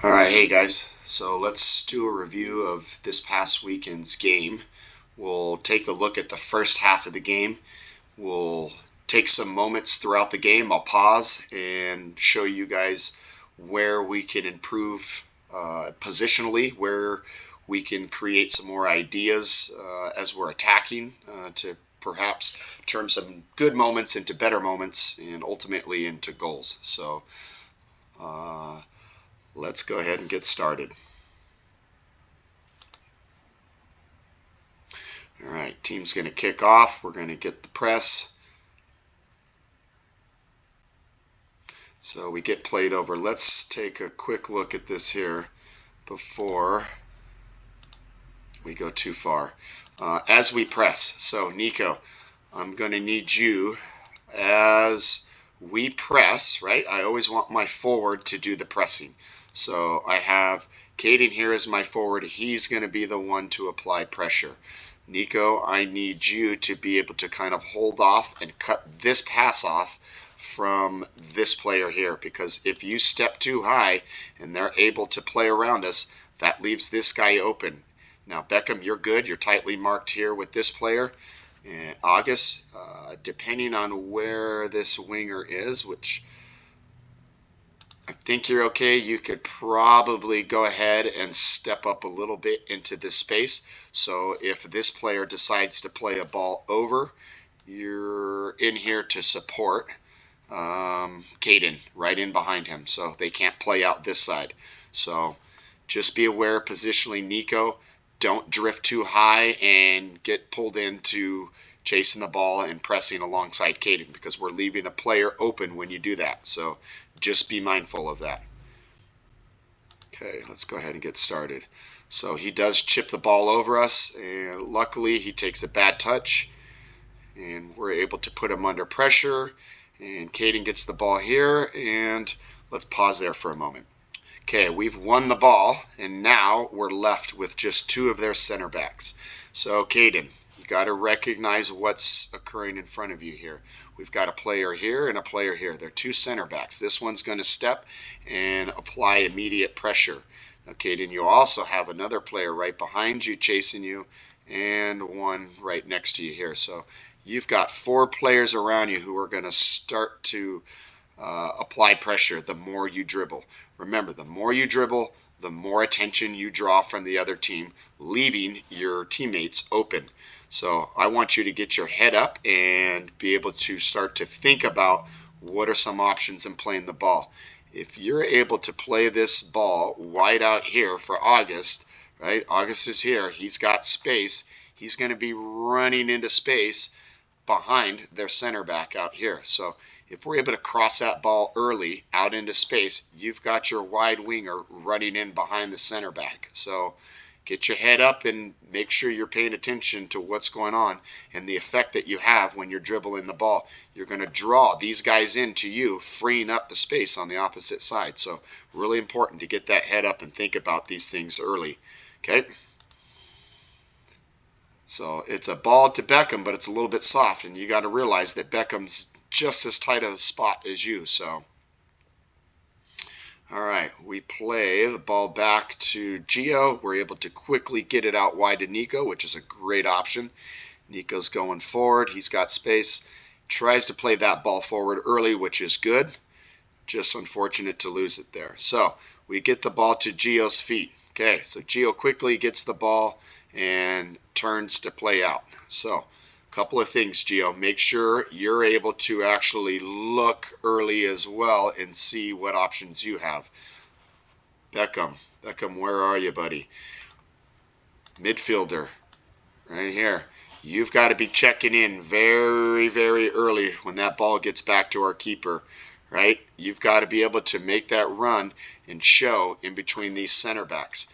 All right, hey guys. So let's do a review of this past weekend's game. We'll take a look at the first half of the game. We'll take some moments throughout the game. I'll pause and show you guys where we can improve positionally, where we can create some more ideas as we're attacking to perhaps turn some good moments into better moments and ultimately into goals. So uh, let's go ahead and get started. All right, team's going to kick off. We're going to get the press. So we get played over. Let's take a quick look at this here before we go too far. As we press, so Nico, I'm going to need you as we press, right? I always want my forward to do the pressing. So I have Caden here as my forward. He's going to be the one to apply pressure. Nico, I need you to be able to kind of hold off and cut this pass off from this player here, because if you step too high and they're able to play around us, that leaves this guy open. Now, Beckham, you're good. You're tightly marked here with this player. And August, depending on where this winger is, which I think you're okay, you could probably go ahead and step up a little bit into this space. So if this player decides to play a ball over, you're in here to support Caden right in behind him, so they can't play out this side. So just be aware positionally, Nico. Don't drift too high and get pulled into chasing the ball and pressing alongside Caden, because we're leaving a player open when you do that. So just be mindful of that. Okay, let's go ahead and get started. So he does chip the ball over us, and luckily he takes a bad touch, and we're able to put him under pressure. And Caden gets the ball here, and let's pause there for a moment. Okay, we've won the ball, and now we're left with just two of their center backs. So, Caden, you got to recognize what's occurring in front of you here. We've got a player here and a player here. They're two center backs. This one's going to step and apply immediate pressure. Now, Caden, you also have another player right behind you chasing you, and one right next to you here. So you've got four players around you who are going to start to apply pressure the more you dribble. Remember, the more you dribble, the more attention you draw from the other team, leaving your teammates open. So I want you to get your head up and be able to start to think about what are some options in playing the ball. If you're able to play this ball wide out here for August, right? August is here. He's got space. He's going to be running into space behind their center back out here. So if we're able to cross that ball early out into space, you've got your wide winger running in behind the center back. So get your head up and make sure you're paying attention to what's going on and the effect that you have when you're dribbling the ball. You're going to draw these guys into you, freeing up the space on the opposite side. So really important to get that head up and think about these things early. Okay? So it's a ball to Beckham, but it's a little bit soft, and you got to realize that Beckham's just as tight of a spot as you. So, all right, we play the ball back to Gio. We're able to quickly get it out wide to Nico, which is a great option. Nico's going forward. He's got space. Tries to play that ball forward early, which is good. Just unfortunate to lose it there. So we get the ball to Gio's feet. Okay, so Gio quickly gets the ball and turns to play out. So a couple of things, Gio. Make sure you're able to actually look early as well and see what options you have. Beckham, where are you, buddy? Midfielder, right here. You've got to be checking in very, very early when that ball gets back to our keeper, right? You've got to be able to make that run and show in between these center backs.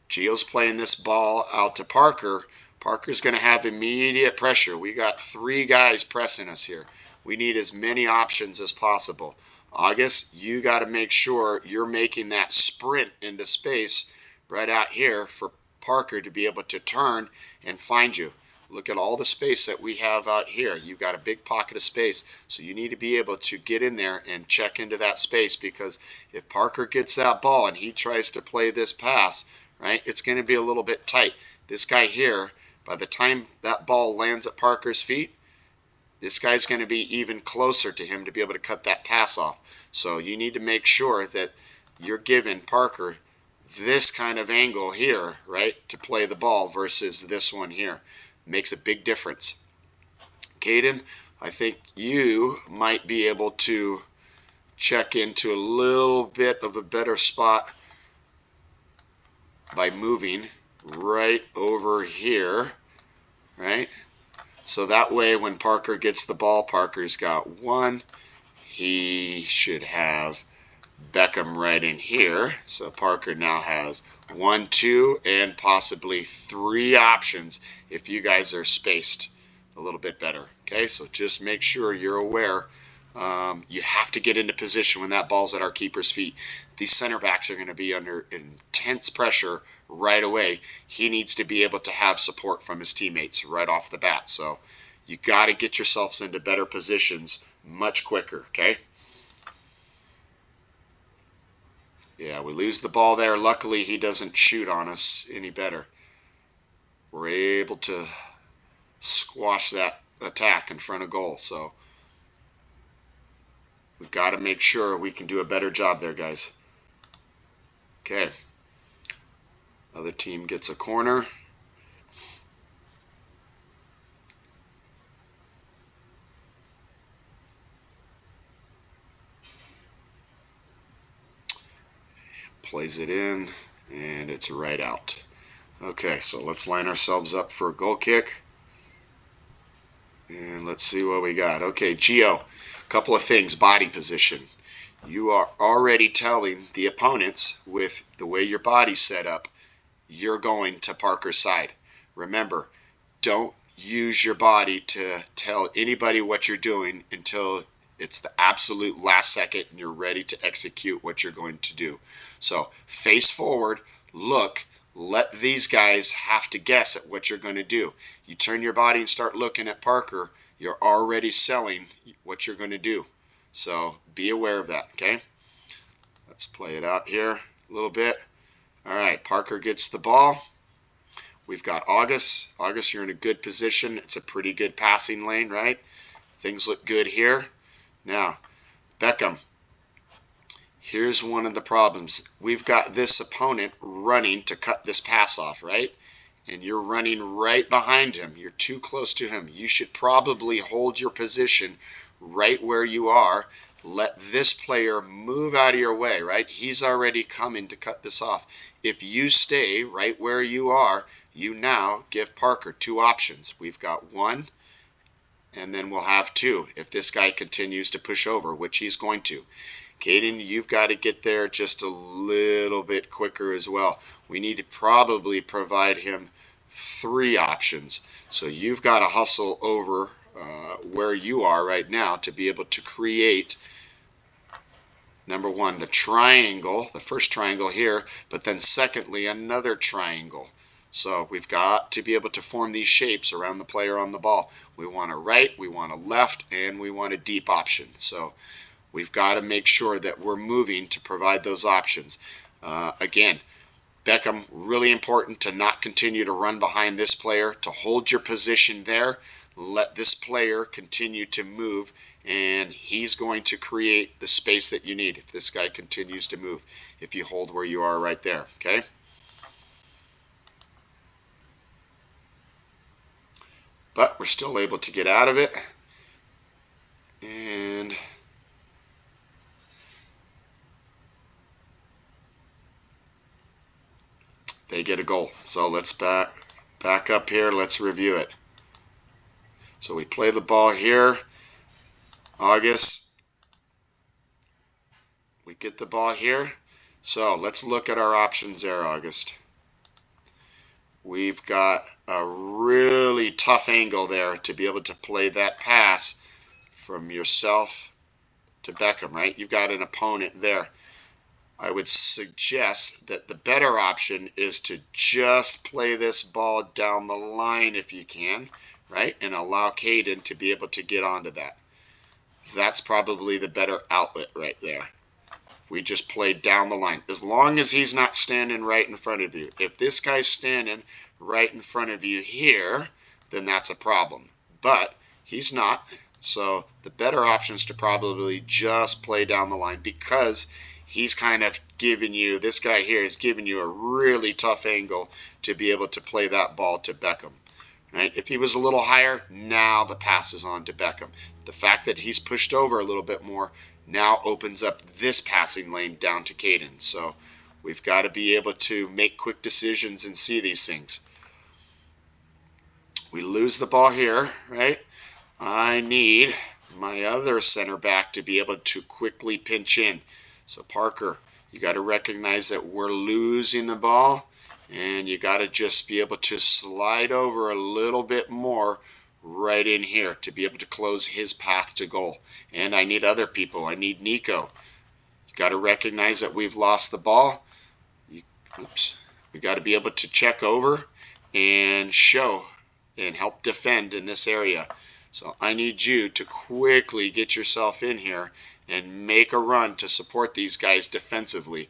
Gio's playing this ball out to Parker. Parker's going to have immediate pressure. We got three guys pressing us here. We need as many options as possible. August, you got to make sure you're making that sprint into space right out here for Parker to be able to turn and find you. Look at all the space that we have out here. You've got a big pocket of space, so you need to be able to get in there and check into that space, because if Parker gets that ball and he tries to play this pass, right, it's going to be a little bit tight. This guy here, by the time that ball lands at Parker's feet, this guy's going to be even closer to him to be able to cut that pass off. So you need to make sure that you're giving Parker this kind of angle here, right, to play the ball versus this one here. Makes a big difference. Caden, I think you might be able to check into a little bit of a better spot by moving right over here, right? So that way when Parker gets the ball, Parker's got one. He should have Beckham right in here. So Parker now has 1, 2, and possibly 3 options if you guys are spaced a little bit better. Okay, so just make sure you're aware. You have to get into position when that ball's at our keeper's feet. These center backs are going to be under intense pressure right away. He needs to be able to have support from his teammates right off the bat. So you got to get yourselves into better positions much quicker, okay? Yeah, we lose the ball there. Luckily, he doesn't shoot on us any better. We're able to squash that attack in front of goal. So we've got to make sure we can do a better job there, guys. Okay. Other team gets a corner. Plays it in, and it's right out. Okay, so let's line ourselves up for a goal kick. And let's see what we got. Okay, Gio, a couple of things. Body position. You are already telling the opponents, with the way your body's set up, you're going to Parker's side. Remember, don't use your body to tell anybody what you're doing until it's the absolute last second and you're ready to execute what you're going to do. So face forward, look, let these guys have to guess at what you're going to do. You turn your body and start looking at Parker, you're already selling what you're going to do. So be aware of that, okay? Let's play it out here a little bit. All right, Parker gets the ball. We've got August. August, you're in a good position. It's a pretty good passing lane, right? Things look good here. Now, Beckham, here's one of the problems. We've got this opponent running to cut this pass off, right? And you're running right behind him. You're too close to him. You should probably hold your position right where you are. Let this player move out of your way, right? He's already coming to cut this off. If you stay right where you are, you now give Parker 2 options. We've got 1, and then we'll have 2 if this guy continues to push over, which he's going to. Caden, you've got to get there just a little bit quicker as well. We need to probably provide him 3 options. So you've got to hustle over where you are right now to be able to create, number 1, the triangle, the first triangle here, but then secondly, another triangle. So we've got to be able to form these shapes around the player on the ball. We want a right, we want a left, and we want a deep option. So we've got to make sure that we're moving to provide those options. Again, Beckham, really important to not continue to run behind this player, to hold your position there. Let this player continue to move, and he's going to create the space that you need if this guy continues to move, if you hold where you are right there, okay? But we're still able to get out of it. And they get a goal. So let's back up here. Let's review it. So we play the ball here. August. We get the ball here. So let's look at our options there, August. We've got a really tough angle there to be able to play that pass from yourself to Beckham, right? You've got an opponent there. I would suggest that the better option is to just play this ball down the line if you can, right, and allow Caden to be able to get onto that. That's probably the better outlet right there. We just play down the line. As long as he's not standing right in front of you. If this guy's standing right in front of you here, then that's a problem. But he's not. So the better option is to probably just play down the line, because he's kind of giving you, this guy here is giving you a really tough angle to be able to play that ball to Beckham. Right? If he was a little higher, now the pass is on to Beckham. The fact that he's pushed over a little bit more now opens up this passing lane down to Caden. So we've got to be able to make quick decisions and see these things. We lose the ball here, right? I need my other center back to be able to quickly pinch in. So Parker, you got to recognize that we're losing the ball, and you got to just be able to slide over a little bit more right in here to be able to close his path to goal. And I need other people. I need Nico. You got to recognize that we've lost the ball. We got to be able to check over and show and help defend in this area. So I need you to quickly get yourself in here and make a run to support these guys defensively.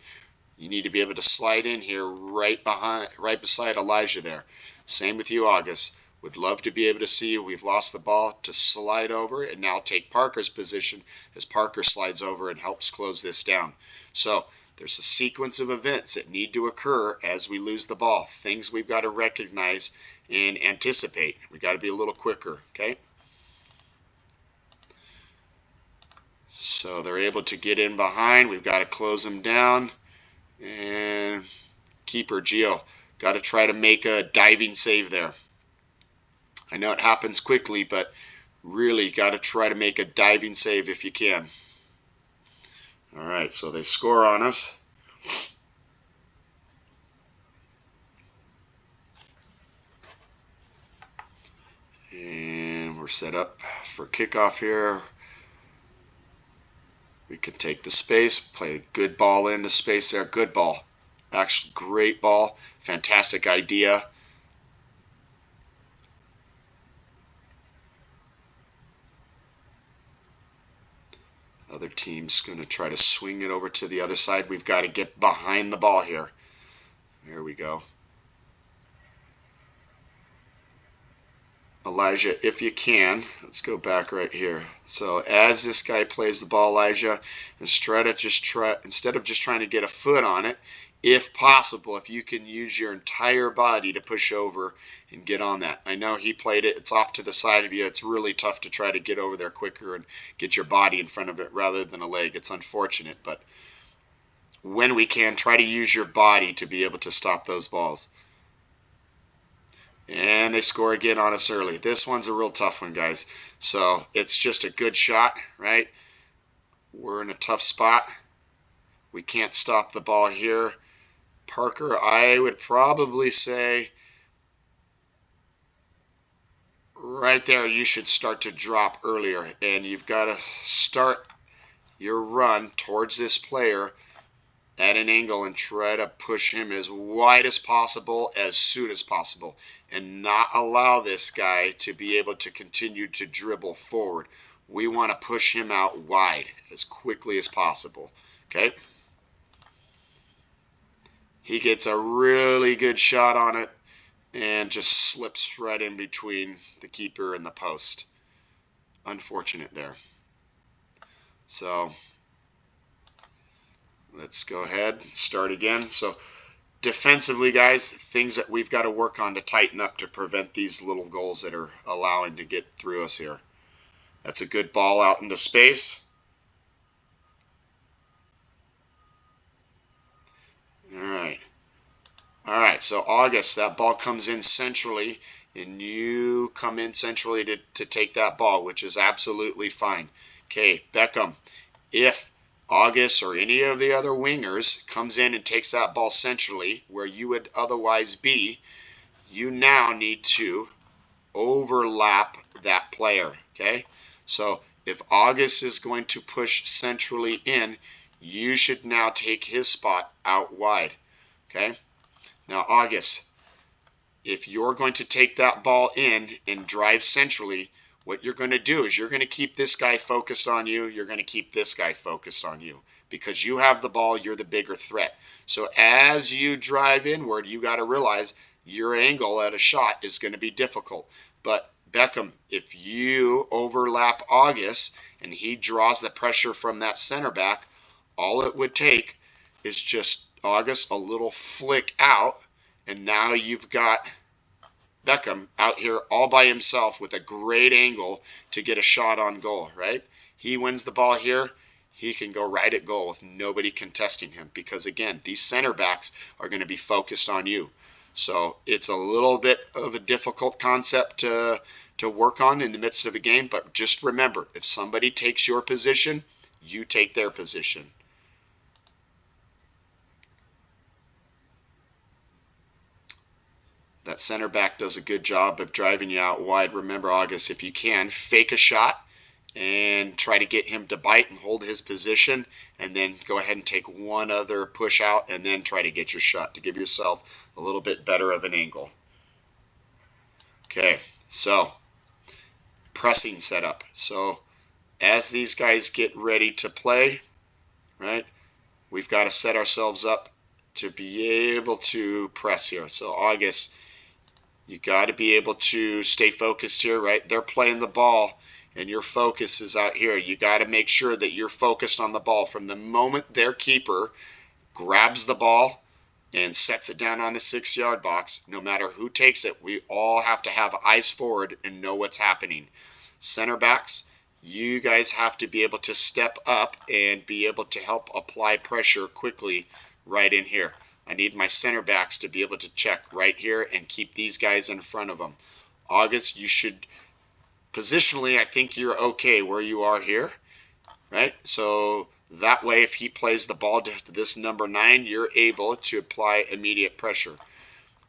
You need to be able to slide in here right beside Elijah there. Same with you, August. Would love to be able to see you. We've lost the ball to slide over and now take Parker's position as Parker slides over and helps close this down. So there's a sequence of events that need to occur as we lose the ball. Things we've got to recognize and anticipate. We've got to be a little quicker, okay? So they're able to get in behind. We've got to close them down. And keeper Gio, got to try to make a diving save there. I know it happens quickly, but really got to try to make a diving save if you can. All right, so they score on us. And we're set up for kickoff here. We can take the space, play a good ball into space there. Good ball. Actually, great ball. Fantastic idea. Other team's going to try to swing it over to the other side. We've got to get behind the ball here. There we go. Elijah, if you can, let's go back right here. So as this guy plays the ball, Elijah, instead of just trying to get a foot on it, if possible, if you can use your entire body to push over and get on that. I know he played it. It's off to the side of you. It's really tough to try to get over there quicker and get your body in front of it rather than a leg. It's unfortunate, but when we can, try to use your body to be able to stop those balls. And they score again on us early. This one's a real tough one, guys. So it's just a good shot, right? We're in a tough spot. We can't stop the ball here. Parker, I would probably say right there you should start to drop earlier. And you've got to start your run towards this player at an angle and try to push him as wide as possible as soon as possible, and not allow this guy to be able to continue to dribble forward. We want to push him out wide as quickly as possible. Okay? He gets a really good shot on it and just slips right in between the keeper and the post. Unfortunate there. So let's go ahead and start again. So defensively, guys, things that we've got to work on to tighten up to prevent these little goals that are allowing to get through us here. That's a good ball out into space. All right, so August, that ball comes in centrally, and you come in centrally to take that ball, which is absolutely fine. Okay, Beckham, if August or any of the other wingers comes in and takes that ball centrally where you would otherwise be, you now need to overlap that player, okay? So if August is going to push centrally in, you should now take his spot out wide, okay? Now August, if you're going to take that ball in and drive centrally, what you're going to do is you're going to keep this guy focused on you. You're going to keep this guy focused on you because you have the ball. You're the bigger threat. So as you drive inward, you got to realize your angle at a shot is going to be difficult. But Beckham, if you overlap August and he draws the pressure from that center back, all it would take is just August a little flick out, and now you've got Beckham out here all by himself with a great angle to get a shot on goal, right? He wins the ball here. He can go right at goal with nobody contesting him because, again, these center backs are going to be focused on you. So it's a little bit of a difficult concept to work on in the midst of a game, but just remember, if somebody takes your position, you take their position. That center back does a good job of driving you out wide. Remember, August, if you can, fake a shot and try to get him to bite and hold his position, and then go ahead and take one other push out and then try to get your shot to give yourself a little bit better of an angle. Okay, so pressing setup. So as these guys get ready to play, right, we've got to set ourselves up to be able to press here. So August, you got to be able to stay focused here, right? They're playing the ball and your focus is out here. You got to make sure that you're focused on the ball from the moment their keeper grabs the ball and sets it down on the 6-yard box. No matter who takes it, we all have to have eyes forward and know what's happening. Center backs, you guys have to be able to step up and be able to help apply pressure quickly right in here. I need my center backs to be able to check right here and keep these guys in front of them. August, you should, positionally, I think you're okay where you are here, right? So that way, if he plays the ball to this number 9, you're able to apply immediate pressure.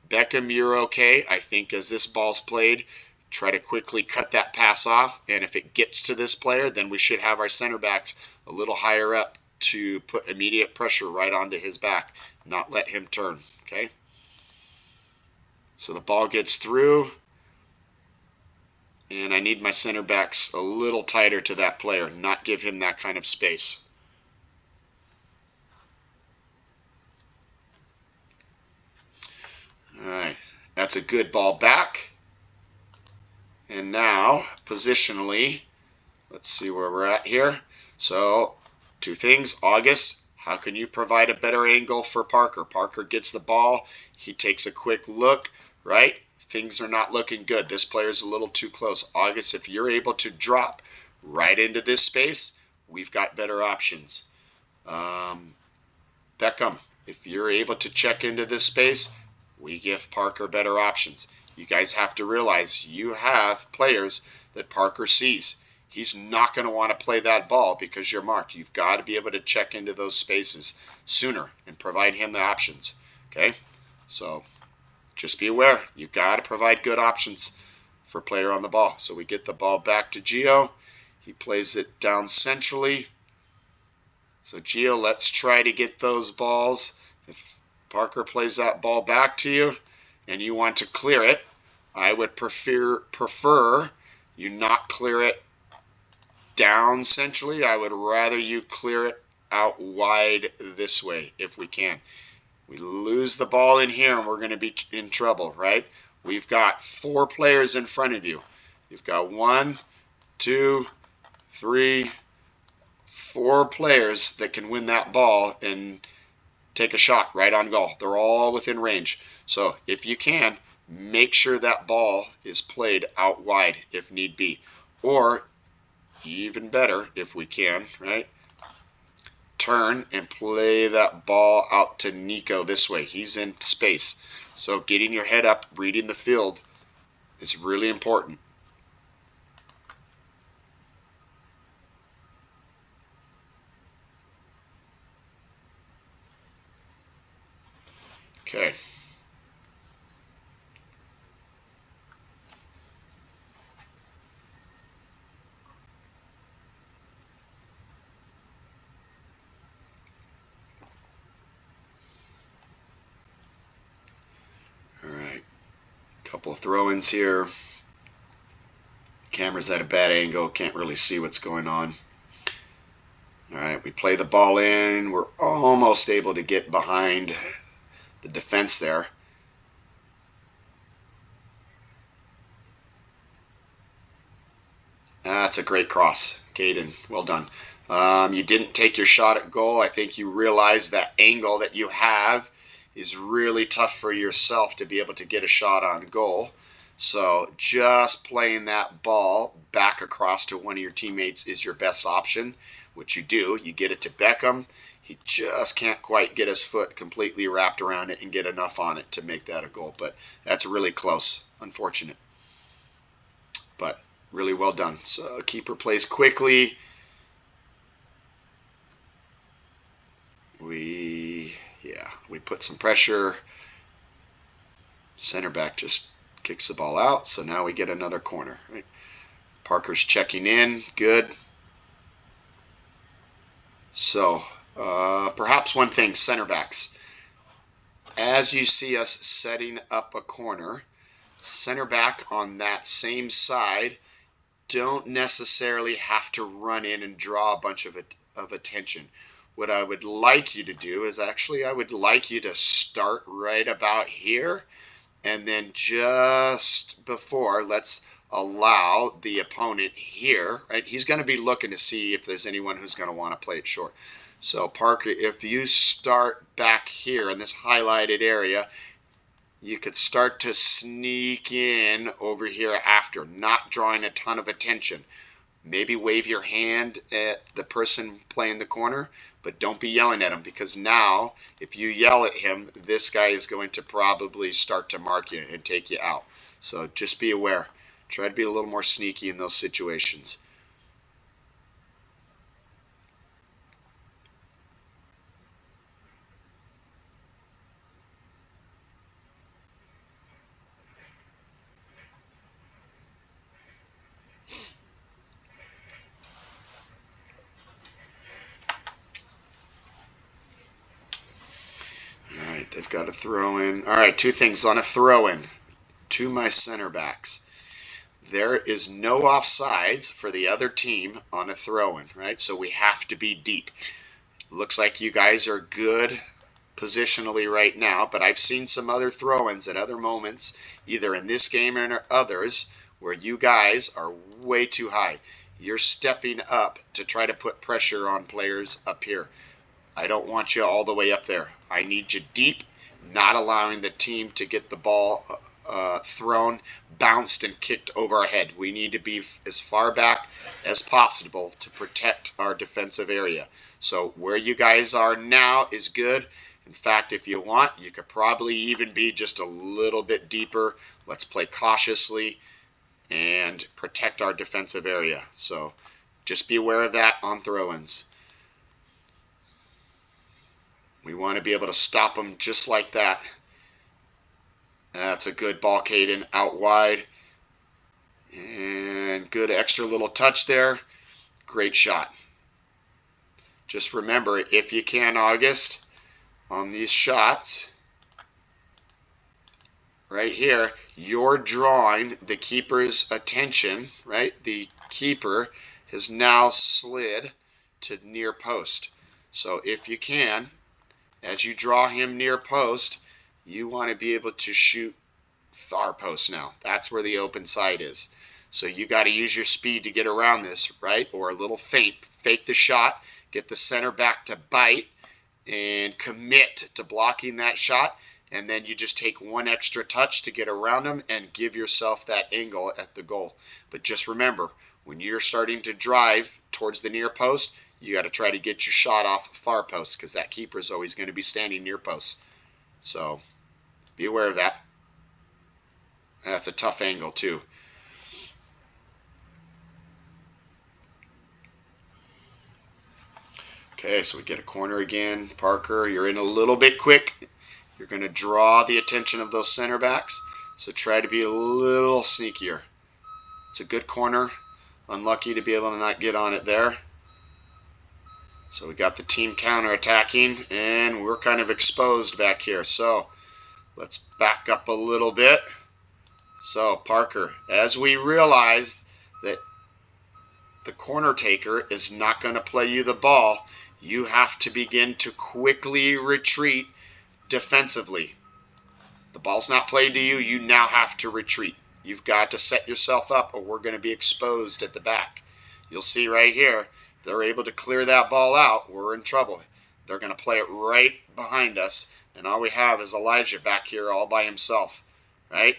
Beckham, you're okay. I think as this ball's played, try to quickly cut that pass off, and if it gets to this player, then we should have our center backs a little higher up to put immediate pressure right onto his back, not let him turn, okay? So the ball gets through, and I need my center backs a little tighter to that player, not give him that kind of space. All right, that's a good ball back. And now, positionally, let's see where we're at here. So, two things. August, how can you provide a better angle for Parker? Parker gets the ball. He takes a quick look, right? Things are not looking good. This player's a little too close. August, if you're able to drop right into this space, we've got better options. Beckham, if you're able to check into this space, we give Parker better options. You guys have to realize you have players that Parker sees. He's not going to want to play that ball because you're marked. You've got to be able to check into those spaces sooner and provide him the options. Okay? So just be aware. You've got to provide good options for player on the ball. So we get the ball back to Gio. He plays it down centrally. So Gio, let's try to get those balls. If Parker plays that ball back to you and you want to clear it, I would prefer you not clear it down centrally. I would rather you clear it out wide this way if we can. We lose the ball in here and we're going to be in trouble, right? We've got 4 players in front of you. You've got 1, 2, 3, 4 players that can win that ball and take a shot right on goal. They're all within range. So if you can, make sure that ball is played out wide if need be. Or even better, if we can, right? Turn and play that ball out to Nico this way. He's in space. So getting your head up, reading the field is really important. Okay. All right. Couple of throw-ins here. Camera's at a bad angle, can't really see what's going on. All right, we play the ball in. We're almost able to get behind the defense there. That's a great cross, Caden. Well done. You didn't take your shot at goal. I think you realize that angle that you have is really tough for yourself to be able to get a shot on goal. So just playing that ball back across to one of your teammates is your best option, which you do. You get it to Beckham. He just can't quite get his foot completely wrapped around it and get enough on it to make that a goal. But that's really close. Unfortunate. But really well done. So keeper plays quickly. We put some pressure. Center back just kicks the ball out. So now we get another corner. Right? Parker's checking in. Good. So perhaps one thing, center backs. As you see us setting up a corner, center back on that same side don't necessarily have to run in and draw a bunch of attention. What I would like you to do is actually I would like you to start right about here, and then just before, let's allow the opponent here, right? He's going to be looking to see if there's anyone who's going to want to play it short. So Parker, if you start back here in this highlighted area, you could start to sneak in over here after, not drawing a ton of attention. Maybe wave your hand at the person playing the corner, but don't be yelling at him, because now if you yell at him, this guy is going to probably start to mark you and take you out. So just be aware. Try to be a little more sneaky in those situations. All right, they've got a throw in. All right, two things on a throw in to my center backs. There is no offsides for the other team on a throw-in, right? So we have to be deep. Looks like you guys are good positionally right now, but I've seen some other throw-ins at other moments, either in this game or others, where you guys are way too high. You're stepping up to try to put pressure on players up here. I don't want you all the way up there. I need you deep, not allowing the team to get the ball thrown, bounced, and kicked over our head. We need to be as far back as possible to protect our defensive area. So where you guys are now is good. In fact, if you want, you could probably even be just a little bit deeper. Let's play cautiously and protect our defensive area. So just be aware of that on throw-ins. We want to be able to stop them just like that. That's a good ball, Caden, out wide. And good extra little touch there. Great shot. Just remember, if you can, August, on these shots, right here, you're drawing the keeper's attention, right? The keeper has now slid to near post. So if you can, as you draw him near post, you want to be able to shoot far post now. That's where the open side is. So you got to use your speed to get around this, right? Or a little feint. Fake the shot, get the center back to bite, and commit to blocking that shot. And then you just take one extra touch to get around them and give yourself that angle at the goal. But just remember, when you're starting to drive towards the near post, you got to try to get your shot off far post, because that keeper is always going to be standing near post. So be aware of that. That's a tough angle too. Okay, so we get a corner again. Parker, you're in a little bit quick. You're going to draw the attention of those center backs. So try to be a little sneakier. It's a good corner. Unlucky to be able to not get on it there. So we got the team counter-attacking, and we're kind of exposed back here. So let's back up a little bit. So, Parker, as we realized that the corner taker is not going to play you the ball, you have to begin to quickly retreat defensively. The ball's not played to you, you now have to retreat. You've got to set yourself up or we're going to be exposed at the back. You'll see right here, they're able to clear that ball out, we're in trouble. They're going to play it right behind us, and all we have is Elijah back here all by himself, right?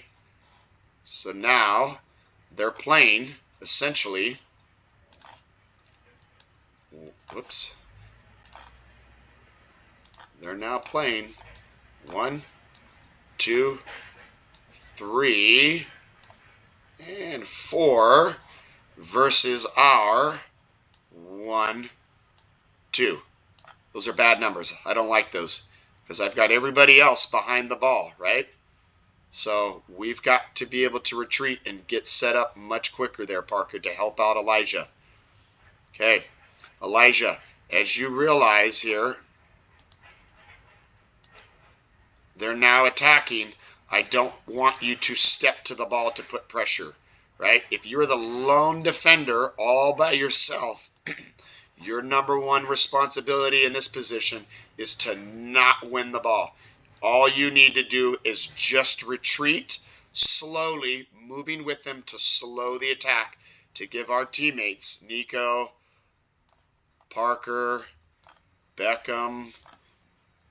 So now they're playing essentially, whoops, they're now playing 1, 2, 3, and 4 versus our 1, 2. Those are bad numbers. I don't like those because I've got everybody else behind the ball, right? So we've got to be able to retreat and get set up much quicker there, Parker, to help out Elijah. Okay, Elijah, as you realize here, they're now attacking. I don't want you to step to the ball to put pressure, right? If you're the lone defender all by yourself, your number one responsibility in this position is to not win the ball. All you need to do is just retreat slowly, moving with them to slow the attack, to give our teammates, Nico, Parker, Beckham,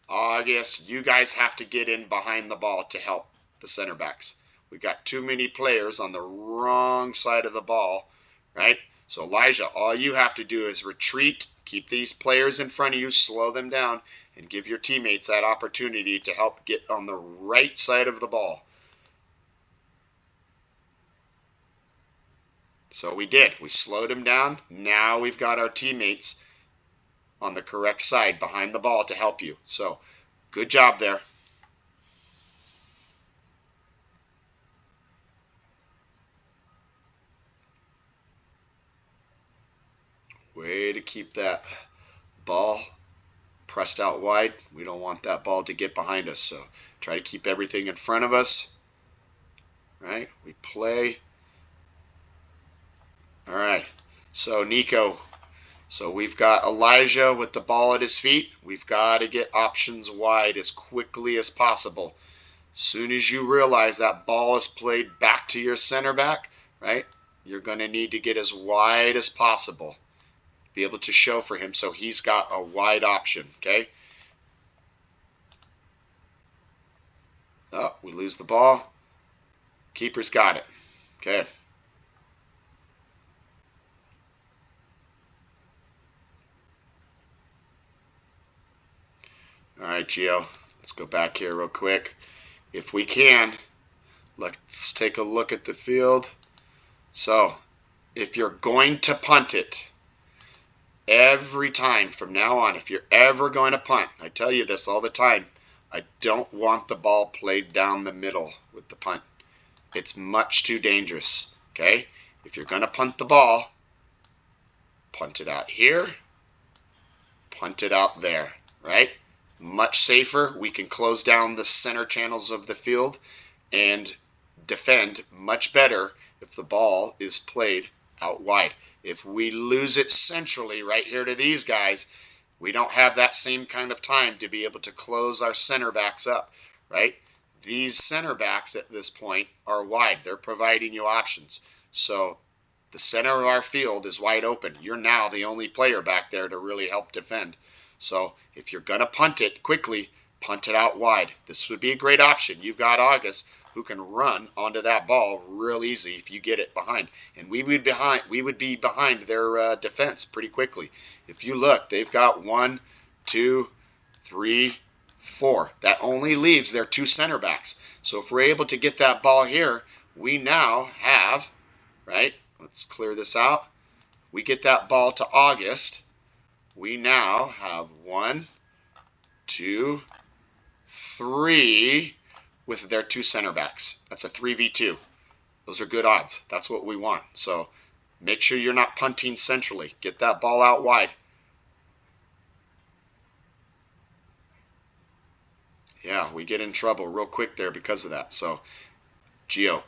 August, you guys have to get in behind the ball to help the center backs. We got too many players on the wrong side of the ball, right? So Elijah, all you have to do is retreat, keep these players in front of you, slow them down, and give your teammates that opportunity to help get on the right side of the ball. So we did. We slowed them down. Now we've got our teammates on the correct side behind the ball to help you. So good job there. Way to keep that ball pressed out wide. We don't want that ball to get behind us, so try to keep everything in front of us. Right? We play. All right. So Nico, so we've got Elijah with the ball at his feet. We've got to get options wide as quickly as possible. Soon as you realize that ball is played back to your center back, right? You're going to need to get as wide as possible. Be able to show for him so he's got a wide option, okay? Oh, we lose the ball. Keeper's got it, okay? All right, Gio, let's go back here real quick. If we can, let's take a look at the field. So, if you're going to punt it, every time from now on, if you're ever going to punt, I tell you this all the time, I don't want the ball played down the middle with the punt. It's much too dangerous, okay? If you're going to punt the ball, punt it out here, punt it out there, right? Much safer. We can close down the center channels of the field and defend much better if the ball is played out wide. If we lose it centrally right here to these guys, we don't have that same kind of time to be able to close our center backs up, right? These center backs at this point are wide. They're providing you options. So the center of our field is wide open. You're now the only player back there to really help defend. So if you're going to punt it quickly, punt it out wide. This would be a great option. You've got August who can run onto that ball real easy if you get it behind. And we would be behind their defense pretty quickly. If you look, they've got 1, 2, 3, 4. That only leaves their 2 center backs. So if we're able to get that ball here, we now have, right? Let's clear this out. We get that ball to August. We now have 1, 2, 3 with their 2 center backs. That's a 3v2. Those are good odds. That's what we want. So make sure you're not punting centrally. Get that ball out wide. Yeah, we get in trouble real quick there because of that. So, Gio,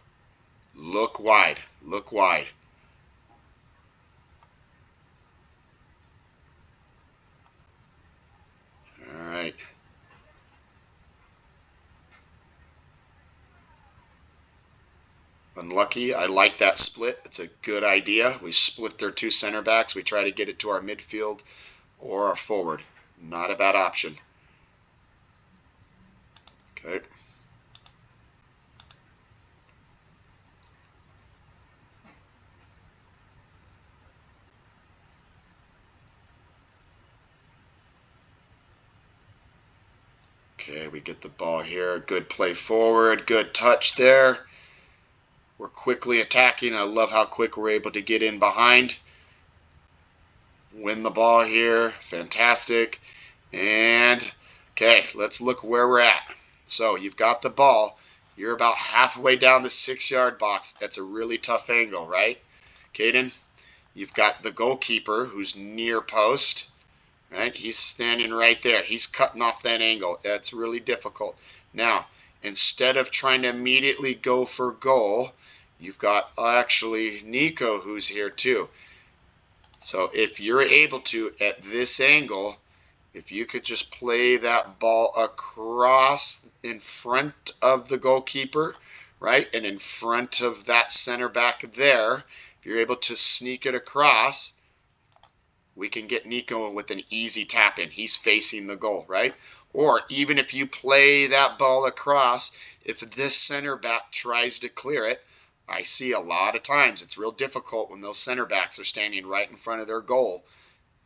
Look wide. Look wide. All right. Unlucky. I like that split. It's a good idea. We split their two center backs. We try to get it to our midfield or our forward. Not a bad option. Okay. Okay, we get the ball here. Good play forward. Good touch there. We're quickly attacking. I love how quick we're able to get in behind. Win the ball here. Fantastic. And, okay, let's look where we're at. So you've got the ball. You're about halfway down the 6-yard box. That's a really tough angle, right? Caden, you've got the goalkeeper who's near post. Right? He's standing right there. He's cutting off that angle. That's really difficult. Now, instead of trying to immediately go for goal, you've got actually Nico who's here too. So if you're able to, at this angle, if you could just play that ball across in front of the goalkeeper, right, and in front of that center back there, if you're able to sneak it across, we can get Nico with an easy tap in. He's facing the goal, right? Or even if you play that ball across, if this center back tries to clear it, I see a lot of times it's real difficult when those center backs are standing right in front of their goal.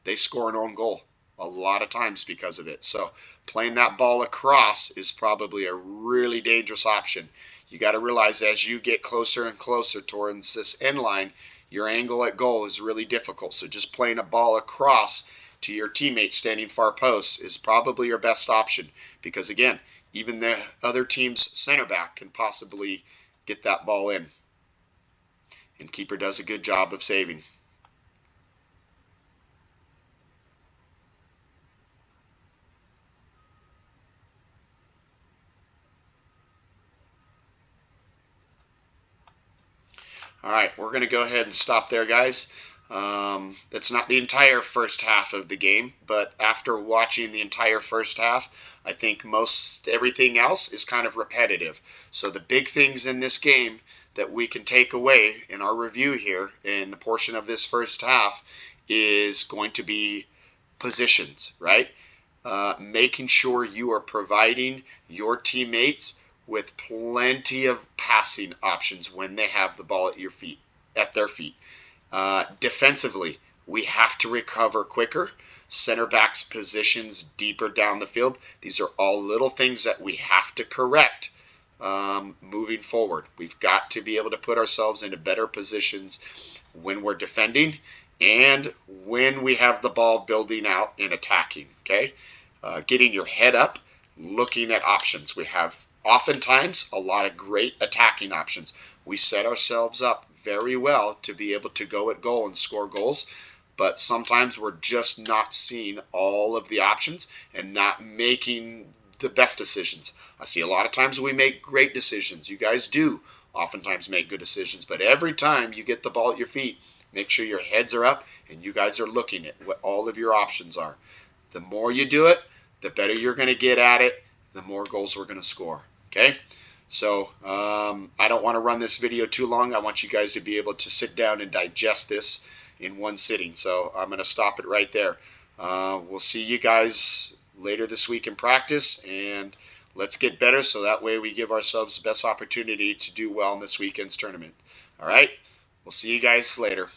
They score an own goal a lot of times because of it. So playing that ball across is probably a really dangerous option. You got to realize as you get closer and closer towards this end line, your angle at goal is really difficult. So just playing a ball across to your teammate standing far post is probably your best option because, again, even the other team's center back can possibly get that ball in. And keeper does a good job of saving. All right, we're going to go ahead and stop there, guys. That's not the entire first half of the game, but after watching the entire first half, I think most everything else is kind of repetitive. So the big things in this game that we can take away in our review here in the portion of this first half is going to be positions, right? Making sure you are providing your teammates with plenty of passing options when they have the ball at their feet. Defensively, we have to recover quicker. Center backs positions deeper down the field. These are all little things that we have to correct moving forward. We've got to be able to put ourselves into better positions when we're defending and when we have the ball building out and attacking. Okay, getting your head up, looking at options. We have oftentimes a lot of great attacking options. We set ourselves up very well to be able to go at goal and score goals, but sometimes we're just not seeing all of the options and not making the best decisions. I see a lot of times we make great decisions. You guys do oftentimes make good decisions, but every time you get the ball at your feet, make sure your heads are up and you guys are looking at what all of your options are. The more you do it, the better you're going to get at it, the more goals we're going to score. Okay? So I don't want to run this video too long. I want you guys to be able to sit down and digest this in one sitting. So I'm going to stop it right there. We'll see you guys later this week in practice, and let's get better so that way we give ourselves the best opportunity to do well in this weekend's tournament. All right? We'll see you guys later.